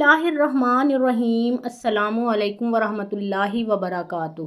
اللہ الرحمن الرحیم۔ السلام علیکم ورحمۃ اللہ وبرکاتہ۔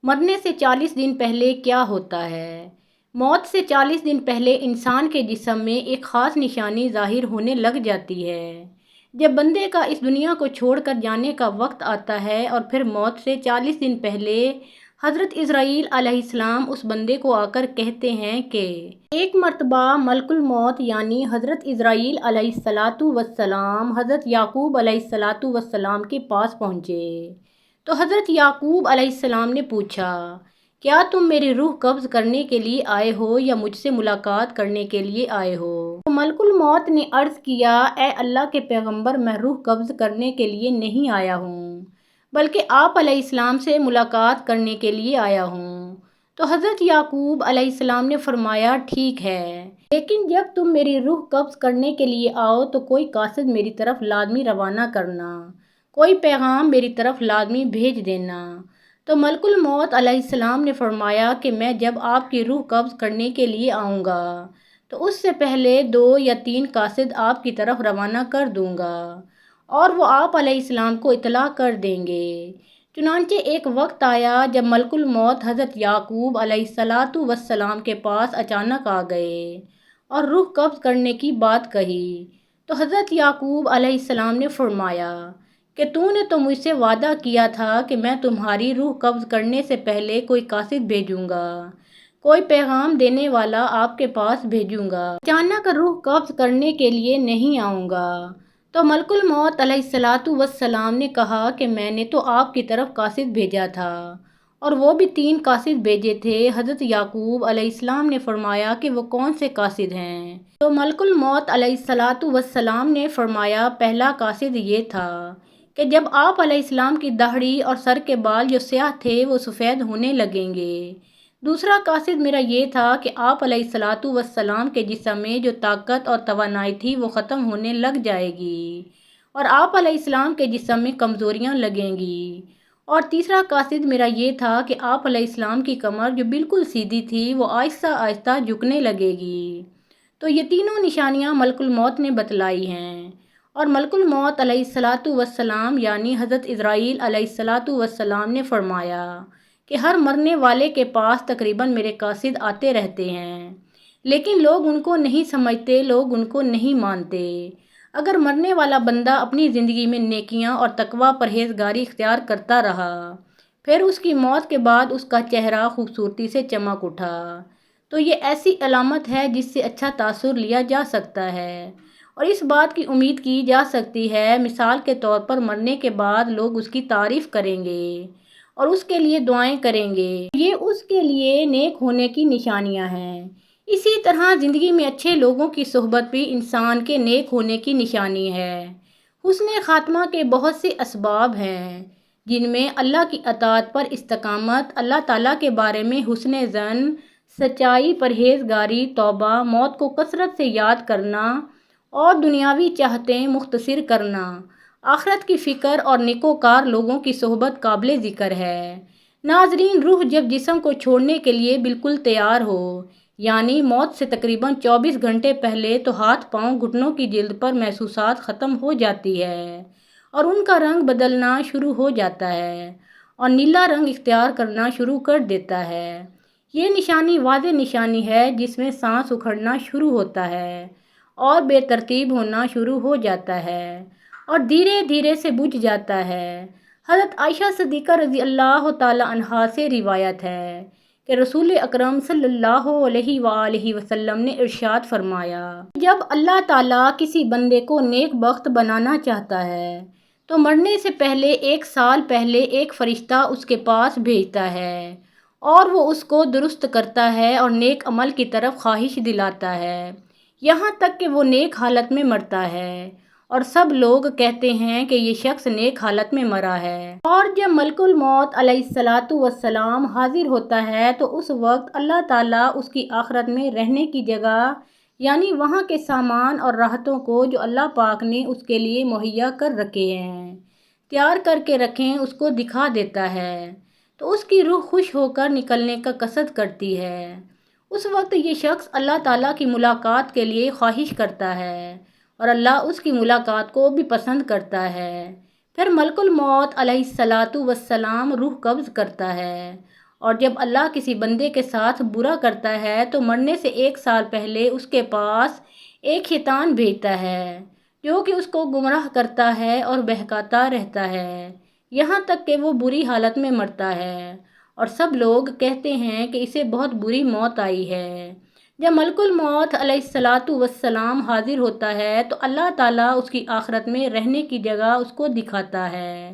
مرنے سے 40 دن پہلے کیا ہوتا ہے؟ موت سے 40 دن پہلے انسان کے جسم میں ایک خاص نشانی ظاہر ہونے لگ جاتی ہے۔ جب بندے کا اس دنیا کو چھوڑ کر جانے کا وقت آتا ہے اور پھر موت سے 40 دن پہلے حضرت عزرائیل علیہ السلام اس بندے کو آ کر کہتے ہیں کہ ایک مرتبہ ملک الموت یعنی حضرت عزرائیل علیہ السلام حضرت یعقوب علیہ السلام کے پاس پہنچے تو حضرت یعقوب علیہ السلام نے پوچھا، کیا تم میری روح قبض کرنے کے لیے آئے ہو یا مجھ سے ملاقات کرنے کے لیے آئے ہو؟ تو ملک الموت نے عرض کیا، اے اللہ کے پیغمبر، میں روح قبض کرنے کے لیے نہیں آیا ہوں بلکہ آپ علیہ السلام سے ملاقات کرنے کے لیے آیا ہوں۔ تو حضرت یعقوب علیہ السلام نے فرمایا، ٹھیک ہے، لیکن جب تم میری روح قبض کرنے کے لیے آؤ تو کوئی قاصد میری طرف لازمی روانہ کرنا، کوئی پیغام میری طرف لازمی بھیج دینا۔ تو ملک الموت علیہ السلام نے فرمایا کہ میں جب آپ کی روح قبض کرنے کے لیے آؤں گا تو اس سے پہلے 2 یا 3 قاصد آپ کی طرف روانہ کر دوں گا اور وہ آپ علیہ السلام کو اطلاع کر دیں گے۔ چنانچہ ایک وقت آیا جب ملک الموت حضرت یعقوب علیہ السلام کے پاس اچانک آ گئے اور روح قبض کرنے کی بات کہی تو حضرت یعقوب علیہ السلام نے فرمایا کہ تو نے تو مجھ سے وعدہ کیا تھا کہ میں تمہاری روح قبض کرنے سے پہلے کوئی قاصد بھیجوں گا، کوئی پیغام دینے والا آپ کے پاس بھیجوں گا، اچانک روح قبض کرنے کے لیے نہیں آؤں گا۔ تو ملک الموت علیہ السلام نے کہا کہ میں نے تو آپ کی طرف قاصد بھیجا تھا اور وہ بھی 3 قاصد بھیجے تھے۔ حضرت یعقوب علیہ السلام نے فرمایا کہ وہ کون سے قاصد ہیں؟ تو ملک الموت علیہ السلام نے فرمایا، پہلا قاصد یہ تھا کہ جب آپ علیہ السلام کی داڑھی اور سر کے بال جو سیاہ تھے وہ سفید ہونے لگیں گے۔ دوسرا قاصد میرا یہ تھا کہ آپ علیہ السلام کے جسم میں جو طاقت اور توانائی تھی وہ ختم ہونے لگ جائے گی اور آپ علیہ السلام کے جسم میں کمزوریاں لگیں گی۔ اور تیسرا قاصد میرا یہ تھا کہ آپ علیہ السلام کی کمر جو بالکل سیدھی تھی وہ آہستہ آہستہ جھکنے لگے گی۔ تو یہ تینوں نشانیاں ملک الموت نے بتلائی ہیں اور ملک الموت علیہ السلام یعنی حضرت عزرائیل علیہ السلام نے فرمایا کہ ہر مرنے والے کے پاس تقریباً میرے قاصد آتے رہتے ہیں، لیکن لوگ ان کو نہیں سمجھتے، لوگ ان کو نہیں مانتے۔ اگر مرنے والا بندہ اپنی زندگی میں نیکیاں اور تقوی پرہیزگاری اختیار کرتا رہا، پھر اس کی موت کے بعد اس کا چہرہ خوبصورتی سے چمک اٹھا، تو یہ ایسی علامت ہے جس سے اچھا تاثر لیا جا سکتا ہے اور اس بات کی امید کی جا سکتی ہے۔ مثال کے طور پر مرنے کے بعد لوگ اس کی تعریف کریں گے اور اس کے لیے دعائیں کریں گے، یہ اس کے لیے نیک ہونے کی نشانیاں ہیں۔ اسی طرح زندگی میں اچھے لوگوں کی صحبت بھی انسان کے نیک ہونے کی نشانی ہے۔ حسن خاتمہ کے بہت سے اسباب ہیں جن میں اللہ کی اطاعت پر استقامت، اللہ تعالیٰ کے بارے میں حسن ظن، سچائی، پرہیزگاری، توبہ، موت کو کثرت سے یاد کرنا اور دنیاوی چاہتیں مختصر کرنا، آخرت کی فکر اور نیکوکار لوگوں کی صحبت قابل ذکر ہے۔ ناظرین، روح جب جسم کو چھوڑنے کے لیے بالکل تیار ہو یعنی موت سے تقریباً 24 گھنٹے پہلے، تو ہاتھ پاؤں گھٹنوں کی جلد پر محسوسات ختم ہو جاتی ہے اور ان کا رنگ بدلنا شروع ہو جاتا ہے اور نیلا رنگ اختیار کرنا شروع کر دیتا ہے۔ یہ نشانی واضح نشانی ہے جس میں سانس اکھڑنا شروع ہوتا ہے اور بے ترتیب ہونا شروع ہو جاتا ہے اور دھیرے دھیرے سے بجھ جاتا ہے۔ حضرت عائشہ صدیقہ رضی اللہ تعالی عنہا سے روایت ہے کہ رسول اکرم صلی اللہ علیہ وآلہ وسلم نے ارشاد فرمایا، جب اللہ تعالیٰ کسی بندے کو نیک بخت بنانا چاہتا ہے تو مرنے سے پہلے 1 سال پہلے ایک فرشتہ اس کے پاس بھیجتا ہے اور وہ اس کو درست کرتا ہے اور نیک عمل کی طرف خواہش دلاتا ہے یہاں تک کہ وہ نیک حالت میں مرتا ہے اور سب لوگ کہتے ہیں کہ یہ شخص نیک حالت میں مرا ہے۔ اور جب ملک الموت علیہ السلام حاضر ہوتا ہے تو اس وقت اللہ تعالیٰ اس کی آخرت میں رہنے کی جگہ یعنی وہاں کے سامان اور راحتوں کو جو اللہ پاک نے اس کے لیے مہیا کر رکھے ہیں، تیار کر کے رکھیں، اس کو دکھا دیتا ہے تو اس کی روح خوش ہو کر نکلنے کا قصد کرتی ہے۔ اس وقت یہ شخص اللہ تعالیٰ کی ملاقات کے لیے خواہش کرتا ہے اور اللہ اس کی ملاقات کو بھی پسند کرتا ہے۔ پھر ملک الموت علیہ الصلاۃ والسلام روح قبض کرتا ہے، اور جب اللہ کسی بندے کے ساتھ برا کرتا ہے تو مرنے سے 1 سال پہلے اس کے پاس ایک شیطان بھیجتا ہے جو کہ اس کو گمراہ کرتا ہے اور بہکاتا رہتا ہے یہاں تک کہ وہ بری حالت میں مرتا ہے، اور سب لوگ کہتے ہیں کہ اسے بہت بری موت آئی ہے۔ جب ملک الموت علیہ الصلاۃ والسلام حاضر ہوتا ہے تو اللہ تعالیٰ اس کی آخرت میں رہنے کی جگہ اس کو دکھاتا ہے،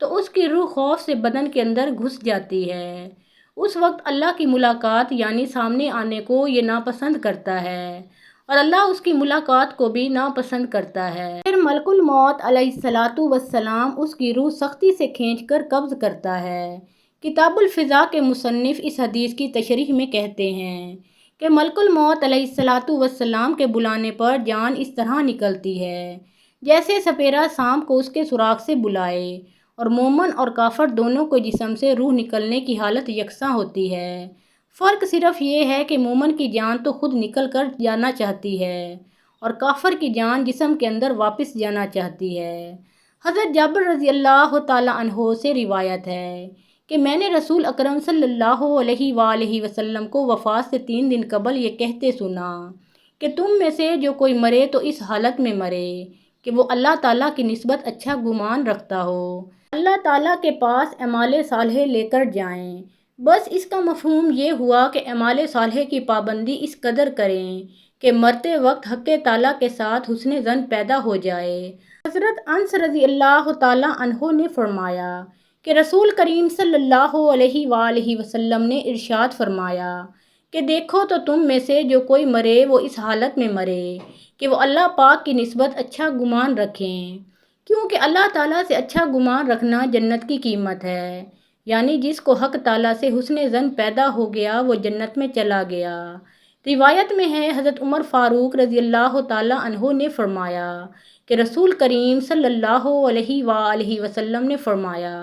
تو اس کی روح خوف سے بدن کے اندر گھس جاتی ہے۔ اس وقت اللہ کی ملاقات یعنی سامنے آنے کو یہ ناپسند کرتا ہے، اور اللہ اس کی ملاقات کو بھی ناپسند کرتا ہے۔ پھر ملک الموت علیہ الصلاۃ والسلام اس کی روح سختی سے کھینچ کر قبض کرتا ہے۔ کتاب الفضاء کے مصنف اس حدیث کی تشریح میں کہتے ہیں کہ ملک الموت علیہ الصلاۃ والسلام کے بلانے پر جان اس طرح نکلتی ہے جیسے سپیرا سانپ کو اس کے سوراخ سے بلائے، اور مومن اور کافر دونوں کو جسم سے روح نکلنے کی حالت یکساں ہوتی ہے۔ فرق صرف یہ ہے کہ مومن کی جان تو خود نکل کر جانا چاہتی ہے اور کافر کی جان جسم کے اندر واپس جانا چاہتی ہے۔ حضرت جابر رضی اللہ تعالیٰ عنہ سے روایت ہے کہ میں نے رسول اکرم صلی اللہ علیہ وآلہ وسلم کو وفات سے 3 دن قبل یہ کہتے سنا کہ تم میں سے جو کوئی مرے تو اس حالت میں مرے کہ وہ اللہ تعالیٰ کی نسبت اچھا گمان رکھتا ہو، اللہ تعالیٰ کے پاس اعمال صالحہ لے کر جائیں۔ بس اس کا مفہوم یہ ہوا کہ اعمال صالحہ کی پابندی اس قدر کریں کہ مرتے وقت حق تعالیٰ کے ساتھ حسن ظن پیدا ہو جائے۔ حضرت انس رضی اللہ تعالیٰ عنہ نے فرمایا کہ رسول کریم صلی اللہ علیہ وآلہ وسلم نے ارشاد فرمایا کہ دیکھو تو تم میں سے جو کوئی مرے وہ اس حالت میں مرے کہ وہ اللہ پاک کی نسبت اچھا گمان رکھیں، کیونکہ اللہ تعالیٰ سے اچھا گمان رکھنا جنت کی قیمت ہے، یعنی جس کو حق تعالیٰ سے حسن ظن پیدا ہو گیا وہ جنت میں چلا گیا۔ روایت میں ہے حضرت عمر فاروق رضی اللہ تعالیٰ عنہ نے فرمایا کہ رسول کریم صلی اللہ علیہ وآلہ وسلم نے فرمایا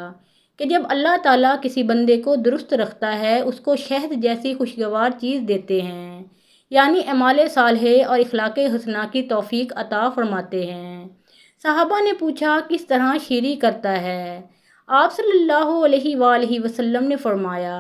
کہ جب اللہ تعالیٰ کسی بندے کو درست رکھتا ہے اس کو شہد جیسی خوشگوار چیز دیتے ہیں، یعنی اعمال صالحہ اور اخلاق حسنہ کی توفیق عطا فرماتے ہیں۔ صحابہ نے پوچھا کس طرح شیری کرتا ہے؟ آپ صلی اللہ علیہ وآلہ وسلم نے فرمایا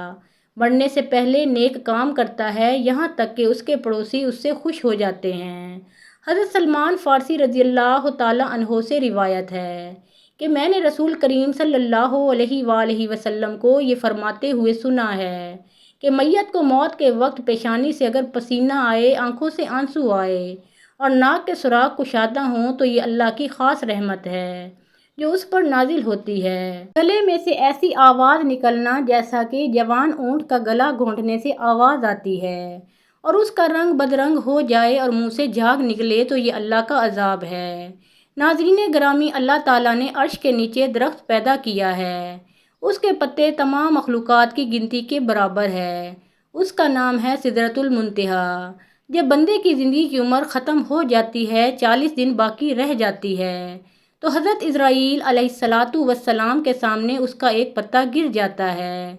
مرنے سے پہلے نیک کام کرتا ہے یہاں تک کہ اس کے پڑوسی اس سے خوش ہو جاتے ہیں۔ حضرت سلمان فارسی رضی اللہ تعالیٰ عنہ سے روایت ہے کہ میں نے رسول کریم صلی اللہ علیہ وآلہ وسلم کو یہ فرماتے ہوئے سنا ہے کہ میت کو موت کے وقت پیشانی سے اگر پسینہ آئے، آنکھوں سے آنسو آئے اور ناک کے سوراخ کشادہ ہوں تو یہ اللہ کی خاص رحمت ہے جو اس پر نازل ہوتی ہے۔ گلے میں سے ایسی آواز نکلنا جیسا کہ جوان اونٹ کا گلا گھونٹنے سے آواز آتی ہے، اور اس کا رنگ بدرنگ ہو جائے اور منہ سے جھاگ نکلے تو یہ اللہ کا عذاب ہے۔ ناظرین گرامی، اللہ تعالیٰ نے عرش کے نیچے درخت پیدا کیا ہے، اس کے پتے تمام مخلوقات کی گنتی کے برابر ہے، اس کا نام ہے سدرۃ المنتہا۔ جب بندے کی زندگی کی عمر ختم ہو جاتی ہے، 40 دن باقی رہ جاتی ہے، تو حضرت عزرائیل علیہ الصلاۃ والسلام کے سامنے اس کا ایک پتا گر جاتا ہے،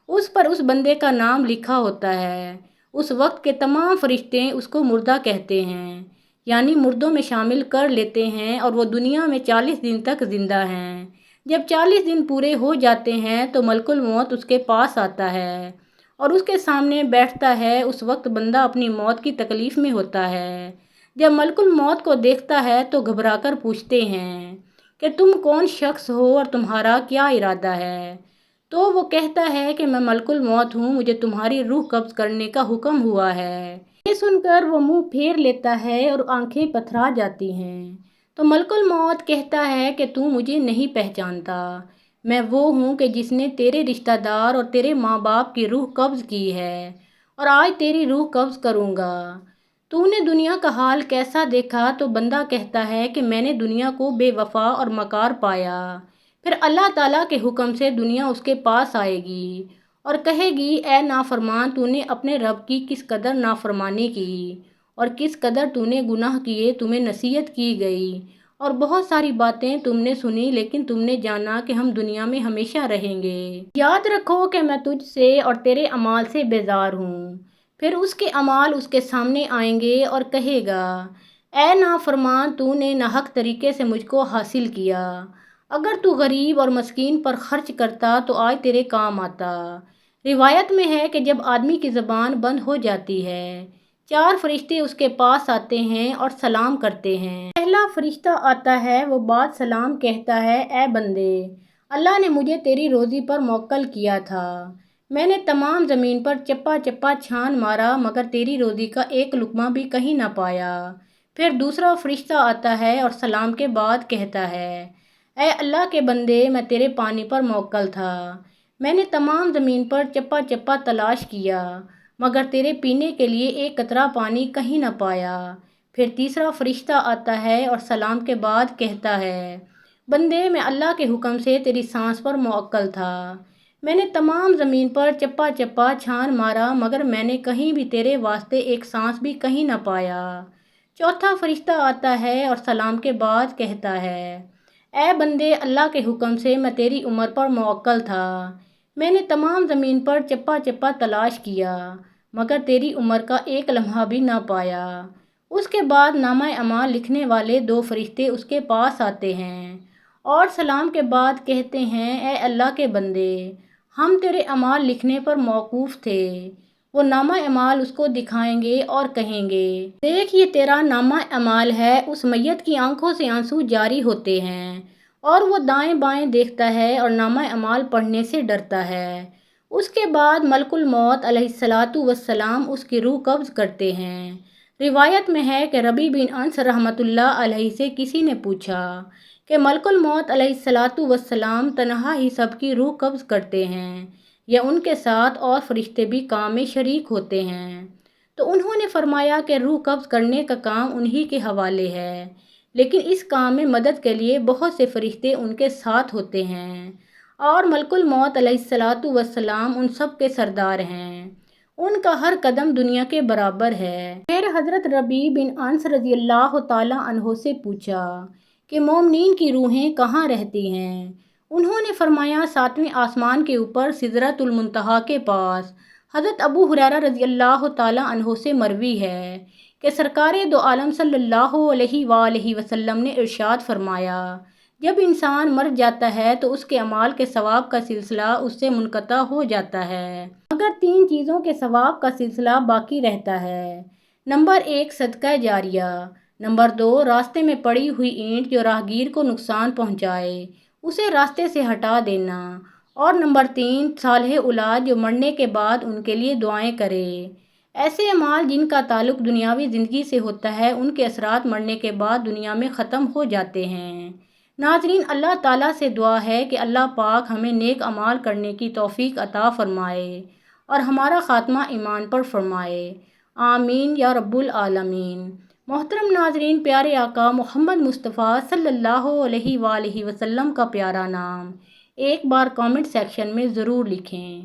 اس پر اس بندے کا نام لکھا ہوتا ہے۔ اس وقت کے تمام فرشتے اس کو مردہ کہتے ہیں، یعنی مردوں میں شامل کر لیتے ہیں، اور وہ دنیا میں 40 دن تک زندہ ہیں۔ جب 40 دن پورے ہو جاتے ہیں تو ملک الموت اس کے پاس آتا ہے اور اس کے سامنے بیٹھتا ہے۔ اس وقت بندہ اپنی موت کی تکلیف میں ہوتا ہے۔ جب ملک الموت کو دیکھتا ہے تو گھبرا کر پوچھتے ہیں کہ تم کون شخص ہو اور تمہارا کیا ارادہ ہے؟ تو وہ کہتا ہے کہ میں ملک الموت ہوں، مجھے تمہاری روح قبض کرنے کا حکم ہوا ہے۔ یہ سن کر وہ منہ پھیر لیتا ہے اور آنکھیں پتھرا جاتی ہیں۔ تو ملک الموت کہتا ہے کہ تو مجھے نہیں پہچانتا، میں وہ ہوں کہ جس نے تیرے رشتہ دار اور تیرے ماں باپ کی روح قبض کی ہے، اور آج تیری روح قبض کروں گا۔ تو نے دنیا کا حال کیسا دیکھا؟ تو بندہ کہتا ہے کہ میں نے دنیا کو بے وفا اور مکار پایا۔ پھر اللہ تعالیٰ کے حکم سے دنیا اس کے پاس آئے گی اور کہے گی اے نافرمان، تو نے اپنے رب کی کس قدر نافرمانی کی اور کس قدر تو نے گناہ کیے، تمہیں نصیحت کی گئی اور بہت ساری باتیں تم نے سنی، لیکن تم نے جانا کہ ہم دنیا میں ہمیشہ رہیں گے۔ یاد رکھو کہ میں تجھ سے اور تیرے اعمال سے بیزار ہوں۔ پھر اس کے اعمال اس کے سامنے آئیں گے اور کہے گا اے نافرمان، تو نے ناحق طریقے سے مجھ کو حاصل کیا۔ اگر تو غریب اور مسکین پر خرچ کرتا تو آج تیرے کام آتا۔ روایت میں ہے کہ جب آدمی کی زبان بند ہو جاتی ہے، 4 فرشتے اس کے پاس آتے ہیں اور سلام کرتے ہیں۔ پہلا فرشتہ آتا ہے، وہ بعد سلام کہتا ہے، اے بندے، اللہ نے مجھے تیری روزی پر موکل کیا تھا۔ میں نے تمام زمین پر چپا چپا چھان مارا مگر تیری روزی کا ایک لقمہ بھی کہیں نہ پایا۔ پھر دوسرا فرشتہ آتا ہے اور سلام کے بعد کہتا ہے، اے اللہ کے بندے، میں تیرے پانی پر موکل تھا۔ میں نے تمام زمین پر چپا چپا تلاش کیا مگر تیرے پینے کے لیے ایک قطرہ پانی کہیں نہ پایا۔ پھر تیسرا فرشتہ آتا ہے اور سلام کے بعد کہتا ہے، بندے، میں اللہ کے حکم سے تیری سانس پر موکل تھا۔ میں نے تمام زمین پر چپا چپا چھان مارا مگر میں نے کہیں بھی تیرے واسطے ایک سانس بھی کہیں نہ پایا۔ چوتھا فرشتہ آتا ہے اور سلام کے بعد کہتا ہے، اے بندے، اللہ کے حکم سے میں تیری عمر پر موکل تھا۔ میں نے تمام زمین پر چپا چپا تلاش کیا مگر تیری عمر کا ایک لمحہ بھی نہ پایا۔ اس کے بعد نامہ اعمال لکھنے والے 2 فرشتے اس کے پاس آتے ہیں اور سلام کے بعد کہتے ہیں، اے اللہ کے بندے، ہم تیرے اعمال لکھنے پر موقوف تھے۔ وہ نامہ اعمال اس کو دکھائیں گے اور کہیں گے، دیکھ، یہ تیرا نامہ اعمال ہے۔ اس میت کی آنکھوں سے آنسو جاری ہوتے ہیں اور وہ دائیں بائیں دیکھتا ہے اور نامہ اعمال پڑھنے سے ڈرتا ہے۔ اس کے بعد ملک الموت علیہ السلام اس کی روح قبض کرتے ہیں۔ روایت میں ہے کہ ربیع بن انس رحمۃ اللہ علیہ سے کسی نے پوچھا کہ ملک الموت علیہ السلام تنہا ہی سب کی روح قبض کرتے ہیں یا ان کے ساتھ اور فرشتے بھی کام میں شریک ہوتے ہیں؟ تو انہوں نے فرمایا کہ روح قبض کرنے کا کام انہی کے حوالے ہے، لیکن اس کام میں مدد کے لیے بہت سے فرشتے ان کے ساتھ ہوتے ہیں اور ملک الموت علیہ السلام ان سب کے سردار ہیں۔ ان کا ہر قدم دنیا کے برابر ہے۔ پھر حضرت ربیع بن انس رضی اللہ تعالیٰ عنہ سے پوچھا کہ مومنین کی روحیں کہاں رہتی ہیں؟ انہوں نے فرمایا، 7ویں آسمان کے اوپر سدرۃ المنتہا کے پاس۔ حضرت ابو ہریرہ رضی اللہ تعالیٰ عنہ سے مروی ہے کہ سرکار دو عالم صلی اللہ علیہ وآلہ وسلم نے ارشاد فرمایا، جب انسان مر جاتا ہے تو اس کے اعمال کے ثواب کا سلسلہ اس سے منقطع ہو جاتا ہے مگر 3 چیزوں کے ثواب کا سلسلہ باقی رہتا ہے۔ نمبر 1، صدقہ جاریہ۔ نمبر 2، راستے میں پڑی ہوئی اینٹ جو راہگیر کو نقصان پہنچائے، اسے راستے سے ہٹا دینا۔ اور نمبر 3، صالح اولاد جو مرنے کے بعد ان کے لیے دعائیں کرے۔ ایسے اعمال جن کا تعلق دنیاوی زندگی سے ہوتا ہے، ان کے اثرات مرنے کے بعد دنیا میں ختم ہو جاتے ہیں۔ ناظرین، اللہ تعالیٰ سے دعا ہے کہ اللہ پاک ہمیں نیک اعمال کرنے کی توفیق عطا فرمائے اور ہمارا خاتمہ ایمان پر فرمائے، آمین یا رب العالمین۔ محترم ناظرین، پیارے آقا محمد مصطفیٰ صلی اللہ علیہ وآلہ وسلم کا پیارا نام ایک بار کامنٹ سیکشن میں ضرور لکھیں۔